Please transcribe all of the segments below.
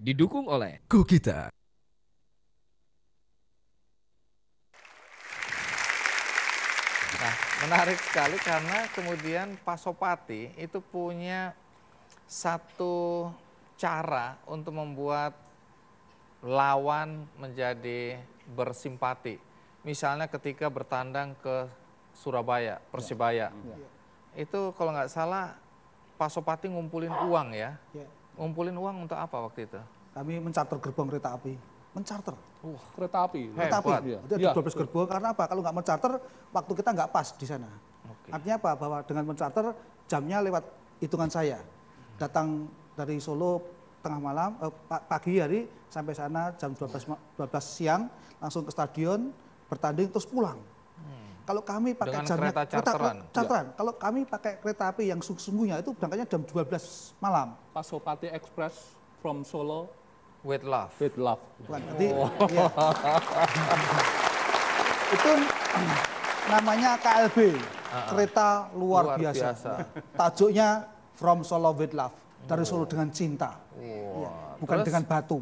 didukung oleh Kukita. Nah, menarik sekali karena kemudian Pasopati itu punya satu cara untuk membuat lawan menjadi bersimpati. Misalnya ketika bertandang ke Surabaya, Persibaya. Itu kalau nggak salah Pasopati ngumpulin uang ya. Ngumpulin uang untuk apa waktu itu? Kami mencarter gerbong kereta api. Mencarter. Kereta api. Kereta api. Hebat. Jadi ada 12 gerbong. Karena apa? Kalau nggak mencarter, waktu kita nggak pas di sana. Oke. Artinya apa? Bahwa dengan mencarter, jamnya lewat hitungan saya. Datang dari Solo tengah malam, pagi hari, sampai sana jam 12 siang, langsung ke stadion, bertanding, terus pulang. Kalau kami pakai Dengan jamnya kereta charteran? charteran. Kalau kami pakai kereta api yang sesungguhnya itu berangkatnya jam 12 malam. Pasopati Express from Solo With love. with love. Bukan, jadi, ya. Itu namanya KLB, kereta luar biasa. Tajuknya From Solo with Love, dari Solo dengan cinta. Ya, bukan Terus? dengan batu.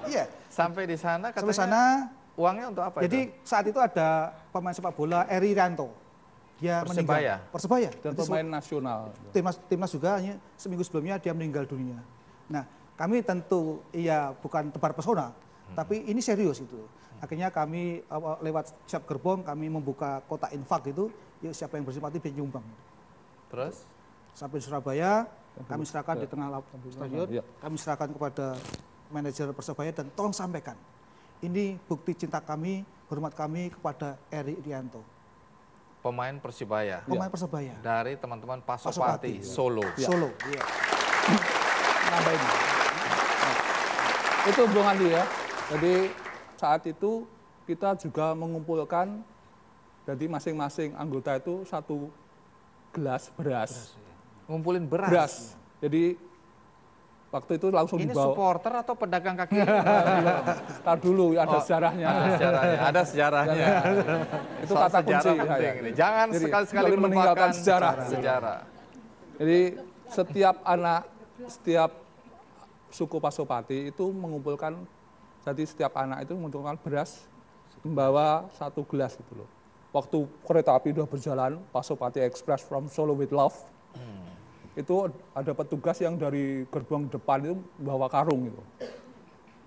Iya. Sampai di sana katanya Sampai sana, uangnya untuk apa jadi itu? saat itu ada pemain sepak bola Eri Ranto. Dia Persebaya? meninggal. Persebaya. Dan Itu pemain nasional. timnas juga, hanya seminggu sebelumnya dia meninggal dunia. Nah, kami tentu bukan tebar pesona, tapi ini serius itu. Akhirnya kami lewat siap gerbong, kami membuka kotak infak itu, yuk siapa yang bersimpati biar nyumbang. Terus? Sampai di Surabaya, kami serahkan di tengah stadion, Ya. kami serahkan kepada manajer Persebaya dan tolong sampaikan. Ini bukti cinta kami, hormat kami kepada Eri Rianto, Pemain Persibaya. pemain Persebaya. Dari teman-teman Pasopati, Pasopati, Solo. Solo. Iya. Nambahin. Nah, itu Bung Andi ya. Jadi saat itu kita juga mengumpulkan, jadi masing-masing anggota itu satu gelas beras. Ngumpulin beras. Beras. Jadi waktu itu langsung Ini dibawa. supporter atau pedagang kaki lima? Ntar dulu ada sejarahnya. Ada sejarahnya. Ada sejarahnya. Itu Soal kata kunci. sejarah penting saya. ini. Jangan Jadi, sekali-sekali jangan melupakan sejarah. sejarah. Jadi setiap anak, setiap suku Pasopati itu mengumpulkan, jadi setiap anak itu mengumpulkan beras, membawa satu gelas itu loh. Waktu kereta api udah berjalan, Pasopati Express from Solo with Love, itu ada petugas yang dari gerbang depan itu bawa karung itu.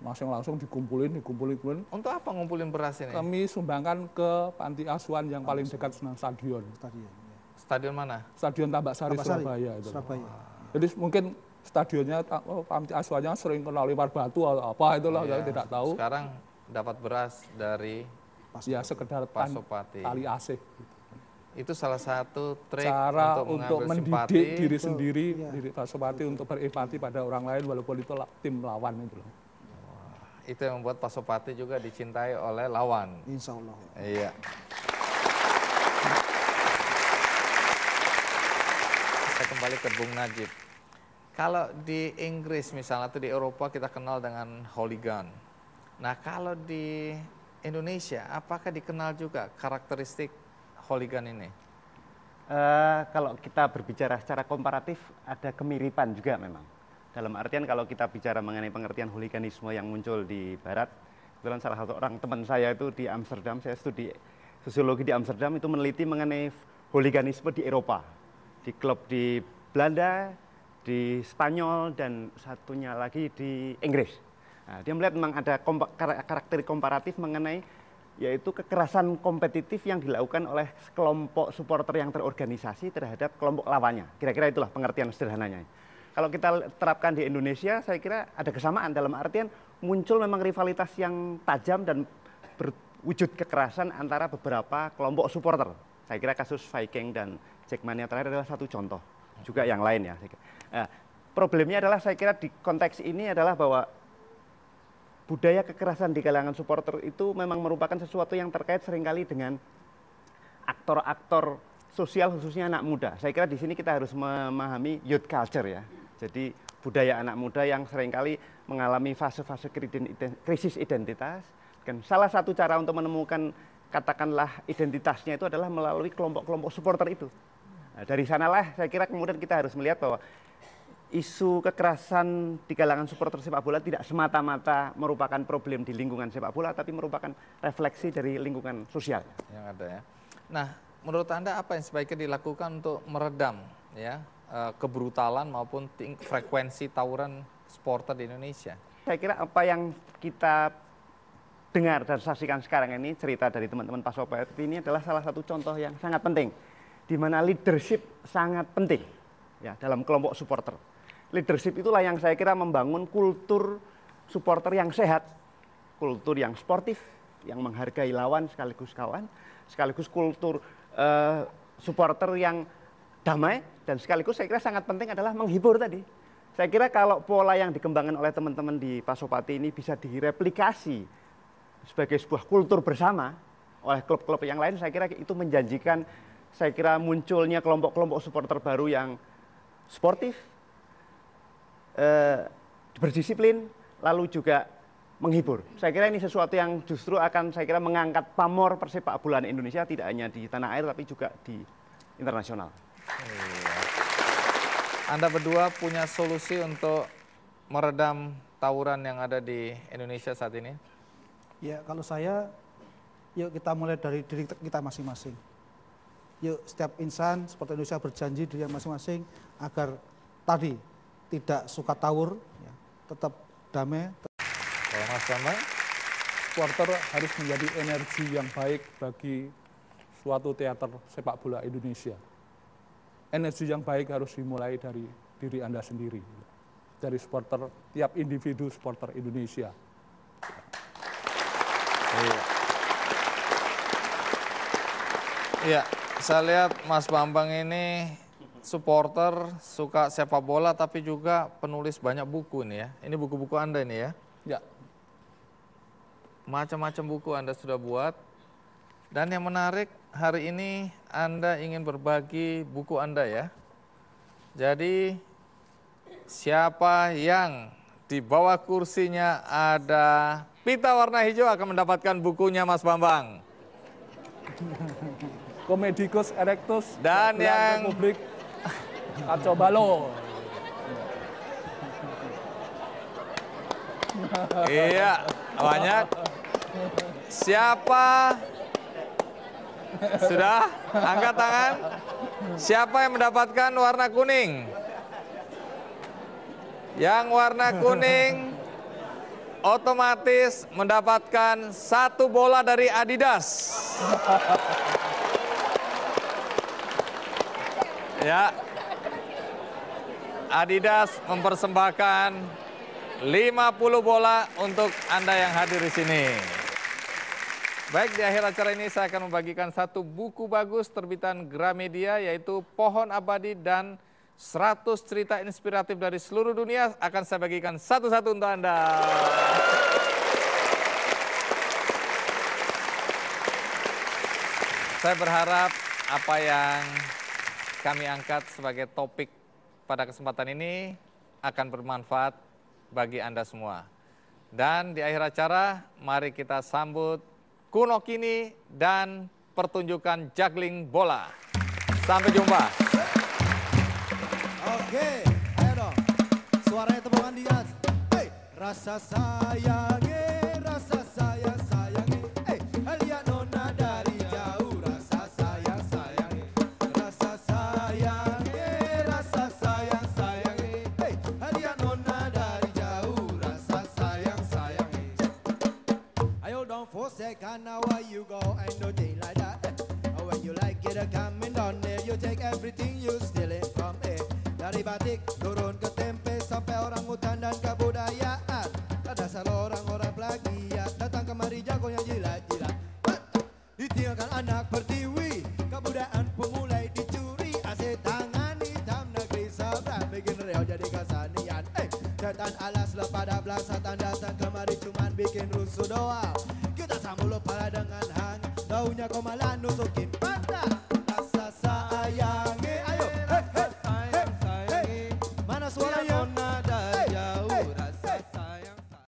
Langsung dikumpulin. Untuk apa ngumpulin beras ini? Kami sumbangkan ke panti asuhan yang paling dekat dengan stadion. Stadion mana? Stadion Tambak Sari, Tambak Sari, Surabaya itu. Surabaya. Jadi mungkin stadionnya, panti asuhannya sering kena lempar batu atau apa itulah, Iya. saya tidak tahu. Sekarang dapat beras dari Ya sekedar Pasopati. tali asih. itu salah satu trik Cara untuk untuk mengambil simpati. mendidik diri sendiri, Iya. diri Pasopati untuk berempati pada orang lain walaupun itu tim lawan itu loh. Itu yang membuat Pasopati juga dicintai oleh lawan. Insya Allah. Iya. Saya kembali ke Bung Najib. Kalau di Inggris misalnya atau di Eropa kita kenal dengan hooligan. Nah kalau di Indonesia apakah dikenal juga karakteristik hooligan ini? Kalau kita berbicara secara komparatif ada kemiripan juga memang. Dalam artian kalau kita bicara mengenai pengertian hooliganisme yang muncul di Barat, kebetulan salah satu orang teman saya itu di Amsterdam, saya studi sosiologi di Amsterdam, itu meneliti mengenai hooliganisme di Eropa, di klub di Belanda, di Spanyol, dan satunya lagi di Inggris. Nah, dia melihat memang ada karakter komparatif mengenai yaitu kekerasan kompetitif yang dilakukan oleh kelompok supporter yang terorganisasi terhadap kelompok lawannya. Kira-kira itulah pengertian sederhananya. Kalau kita terapkan di Indonesia, saya kira ada kesamaan dalam artian muncul memang rivalitas yang tajam dan berwujud kekerasan antara beberapa kelompok supporter. Saya kira kasus Viking dan Jackmania terakhir adalah satu contoh. Juga yang lain ya. Nah, problemnya adalah saya kira di konteks ini adalah bahwa budaya kekerasan di kalangan supporter itu memang merupakan sesuatu yang terkait seringkali dengan aktor-aktor sosial khususnya anak muda. Saya kira di sini kita harus memahami youth culture ya. Jadi budaya anak muda yang seringkali mengalami fase-fase krisis identitas. Dan salah satu cara untuk menemukan katakanlah identitasnya itu adalah melalui kelompok-kelompok supporter itu. Nah, dari sanalah saya kira kemudian kita harus melihat bahwa isu kekerasan di kalangan supporter sepak bola tidak semata-mata merupakan problem di lingkungan sepak bola, tapi merupakan refleksi dari lingkungan sosial yang ada ya. Nah, menurut Anda apa yang sebaiknya dilakukan untuk meredam ya kebrutalan maupun frekuensi tawuran supporter di Indonesia? Saya kira apa yang kita dengar dan saksikan sekarang ini, cerita dari teman-teman Pasopati ini adalah salah satu contoh yang sangat penting, di mana leadership sangat penting ya dalam kelompok supporter. Leadership itulah yang saya kira membangun kultur supporter yang sehat, kultur yang sportif, yang menghargai lawan sekaligus kawan, sekaligus kultur supporter yang damai, dan sekaligus saya kira sangat penting adalah menghibur tadi. Saya kira kalau pola yang dikembangkan oleh teman-teman di Pasopati ini bisa direplikasi sebagai sebuah kultur bersama oleh klub-klub yang lain, saya kira itu menjanjikan, saya kira munculnya kelompok-kelompok supporter baru yang sportif, berdisiplin, lalu juga menghibur. Saya kira ini sesuatu yang justru akan saya kira mengangkat pamor persepak bolaan Indonesia tidak hanya di tanah air tapi juga di internasional. Anda berdua punya solusi untuk meredam tawuran yang ada di Indonesia saat ini? Ya, kalau saya, yuk kita mulai dari diri kita masing-masing. Yuk setiap insan seperti Indonesia berjanji diri masing-masing agar tadi tidak suka tawur, ya, tetap damai. Kalau Mas Bambang? Supporter harus menjadi energi yang baik bagi suatu teater sepak bola Indonesia. Energi yang baik harus dimulai dari diri Anda sendiri, dari supporter, tiap individu supporter Indonesia. Iya, saya lihat Mas Bambang ini supporter, suka sepak bola, tapi juga penulis banyak buku nih ya. Ini buku-buku Anda ini ya? Ya. Macam-macam buku Anda sudah buat. Dan yang menarik, hari ini Anda ingin berbagi buku Anda ya. Jadi, siapa yang di bawah kursinya ada pita warna hijau akan mendapatkan bukunya Mas Bambang. Comedicus Erectus Dan yang Republik Kacau Balo. Iya, banyak. Siapa? Sudah? Angkat tangan. Siapa yang mendapatkan warna kuning? Yang warna kuning otomatis mendapatkan 1 bola dari Adidas. Ya. Adidas mempersembahkan 50 bola untuk Anda yang hadir di sini. Baik, di akhir acara ini saya akan membagikan 1 buku bagus terbitan Gramedia, yaitu Pohon Abadi dan 100 cerita inspiratif dari seluruh dunia, akan saya bagikan satu-satu untuk Anda. Saya berharap apa yang kami angkat sebagai topik pada kesempatan ini akan bermanfaat bagi Anda semua. Dan di akhir acara, mari kita sambut kuno kini dan pertunjukan juggling bola. Sampai jumpa. Oke, ayo dong. Suaranya tepuk tangan di atas. Hey, rasa sayangi, rasa sayang sayangi. Hey, lihat nona dari jauh, rasa sayang sayangi. Rasa sayangi, rasa sayang sayangi. Hey, lihat nona dari jauh, rasa sayang sayangi. Ayo don't forsake, now where you go, ain't no day like that. When you like it, coming down there, you take everything you stealing from it. Dari batik turun ke tempe sampai orang hutan dan kebudayaan. Tak dasar orang-orang plagiat datang kemari jagonya jilat-jilat. Ditinggalkan anak pertiwi, kebudayaan pemulai dicuri. Asyik tangan hitam negeri seberang, bikin real jadi kesenian. Setan alas pada belasatan datang kemari cuman bikin rusuh doang. Kita sambut lo pala dengan hang, daunnya kau malah nusukin